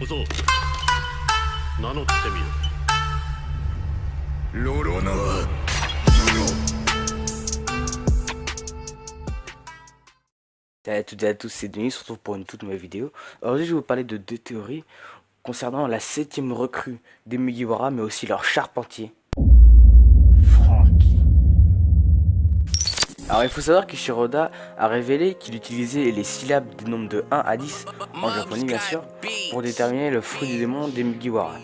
小僧、名乗ってみろ。ロロナは Salut à toutes et à tous, c'est Denis, on se retrouve pour une toute nouvelle vidéo. Aujourd'hui je vais vous parler de deux théories concernant la 7ème recrue des Mugiwara, mais aussi leur charpentier, Franky. Alors il faut savoir que Shiroda a révélé qu'il utilisait les syllabes des nombres de 1 à 10, en japonais bien sûr, pour déterminer le fruit du démon des Mugiwara.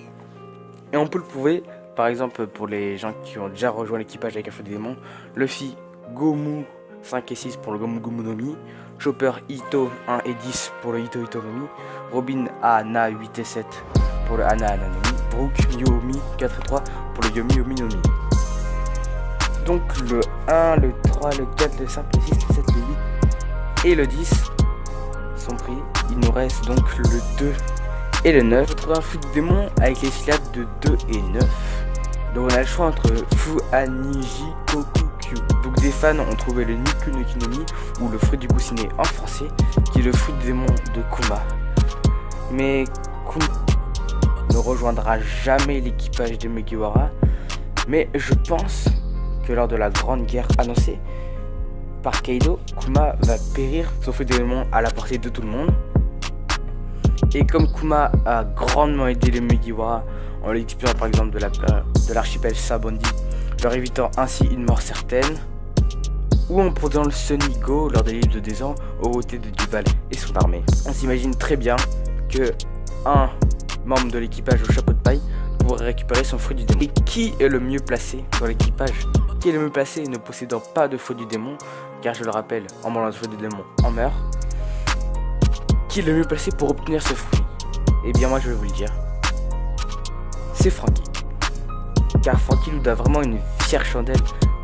Et on peut le prouver, par exemple pour les gens qui ont déjà rejoint l'équipage avec un fruit du démon, Luffy, Gomu 5 et 6 pour le Gomu Gomu no Mi, Chopper Ito 1 et 10 pour le Ito Ito no Mi, Robin Ana 8 et 7 pour le Ana Ana no Mi, Brook Yomi 4 et 3 pour le Yomi Yomi no Mi. Donc le 1, le 3, le 4, le 5, le 6, le 7, le 8 et le 10 sont pris. Il nous reste donc le 2 et le 9. On trouve un fruit de démon avec les syllabes de 2 et 9. Donc on a le choix entre Fu, Aniji, Koku, Kyu. Donc des fans ont trouvé le Niku no Kinomi, ou le fruit du coussinet en français, qui est le fruit du démon de Kuma. Mais Kuma ne rejoindra jamais l'équipage des Mugiwara. Mais je pense que lors de la grande guerre annoncée par Kaido, Kuma va périr, son fruit du démon à la portée de tout le monde. Et comme Kuma a grandement aidé les Mugiwara en l'expulsant par exemple de l'archipel Sabondi, leur évitant ainsi une mort certaine, ou en prenant le Sunny Go lors des livres de Désan aux côtés de Duval et son armée. On s'imagine très bien que un membre de l'équipage au chapeau de paille pourrait récupérer son fruit du démon. Et qui est le mieux placé dans l'équipage? Qui est le mieux placé ne possédant pas de fruit du démon, car je le rappelle, en mangeant le fruit du démon, on meurt. Qui est le mieux placé pour obtenir ce fruit? Eh bien moi je vais vous le dire, c'est Franky. Car Franky nous doit vraiment une fière chandelle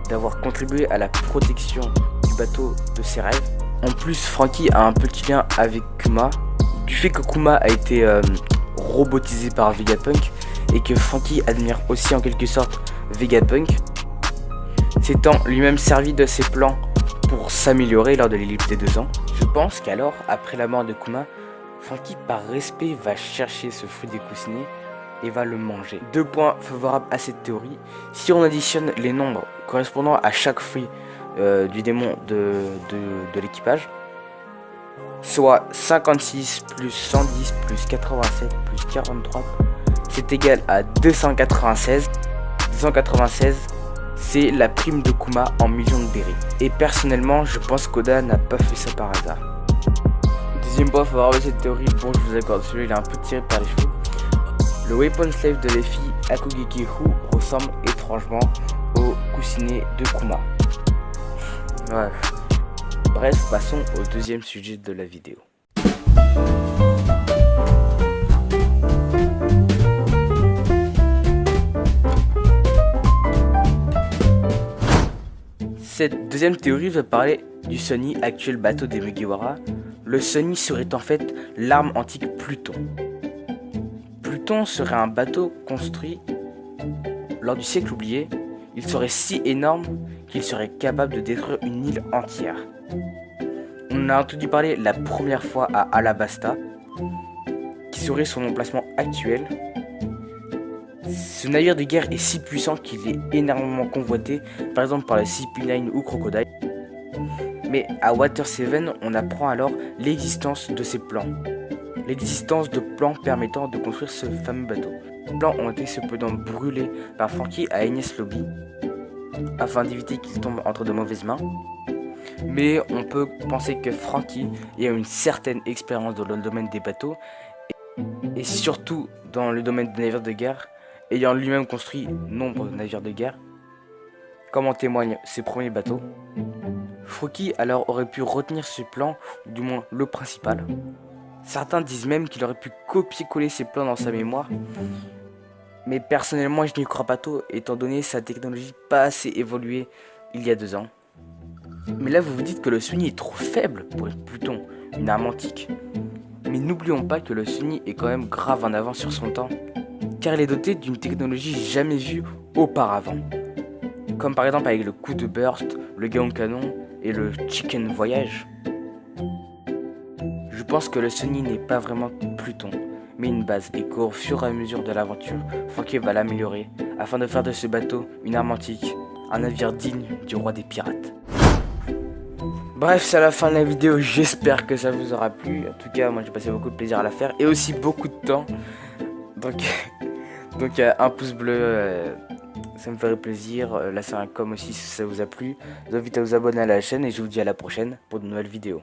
d'avoir contribué à la protection du bateau de ses rêves. En plus, Franky a un petit lien avec Kuma, du fait que Kuma a été robotisé par Vegapunk et que Franky admire aussi en quelque sorte Vegapunk, s'étant lui-même servi de ses plans pour s'améliorer lors de l'ellipse des 2 ans. Je pense qu'alors, après la mort de Kuma, Franky par respect va chercher ce fruit des coussinets et va le manger. 2 points favorables à cette théorie. Si on additionne les nombres correspondant à chaque fruit du démon de l'équipage, soit 56 plus 110 plus 87 plus 43, c'est égal à 296. 296, c'est la prime de Kuma en millions de berries. Et personnellement, je pense qu'Oda n'a pas fait ça par hasard. Deuxième point favorable à cette théorie, bon je vous accorde, celui-là il est un peu tiré par les cheveux. Le weapon slave de Luffy, Akugekihu, ressemble étrangement au coussinet de Kuma. Ouais. Bref, passons au deuxième sujet de la vidéo. Cette deuxième théorie va parler du Sunny, actuel bateau des Mugiwara. Le Sunny serait en fait l'arme antique Pluton. Pluton serait un bateau construit lors du siècle oublié. Il serait si énorme qu'il serait capable de détruire une île entière. On a entendu parler la première fois à Alabasta, qui serait son emplacement actuel. Ce navire de guerre est si puissant qu'il est énormément convoité, par exemple par le CP9 ou Crocodile. Mais à Water 7, on apprend alors l'existence de ces plans. L'existence de plans permettant de construire ce fameux bateau. Les plans ont été cependant brûlés par Franky à Enies Lobby, afin d'éviter qu'ils tombent entre de mauvaises mains. Mais on peut penser que Franky a une certaine expérience dans le domaine des bateaux, et surtout dans le domaine des navires de guerre, ayant lui-même construit nombre de navires de guerre, comme en témoignent ses premiers bateaux. Franky alors aurait pu retenir ce plan, ou du moins le principal. Certains disent même qu'il aurait pu copier-coller ses plans dans sa mémoire. Mais personnellement je n'y crois pas trop, étant donné sa technologie pas assez évoluée il y a 2 ans. Mais là vous vous dites que le Sunny est trop faible pour être Pluton, une arme antique. Mais n'oublions pas que le Sunny est quand même grave en avance sur son temps, car il est doté d'une technologie jamais vue auparavant. Comme par exemple avec le coup de burst, le Gaon Canon et le Chicken Voyage. Je pense que le Sunny n'est pas vraiment Pluton, met une base et qu'au fur et à mesure de l'aventure, Frankie va l'améliorer afin de faire de ce bateau une arme antique, un navire digne du roi des pirates. Bref, c'est la fin de la vidéo, j'espère que ça vous aura plu. En tout cas, moi j'ai passé beaucoup de plaisir à la faire et aussi beaucoup de temps. Donc un pouce bleu, ça me ferait plaisir. Laissez un com aussi si ça vous a plu. Je vous invite à vous abonner à la chaîne et je vous dis à la prochaine pour de nouvelles vidéos.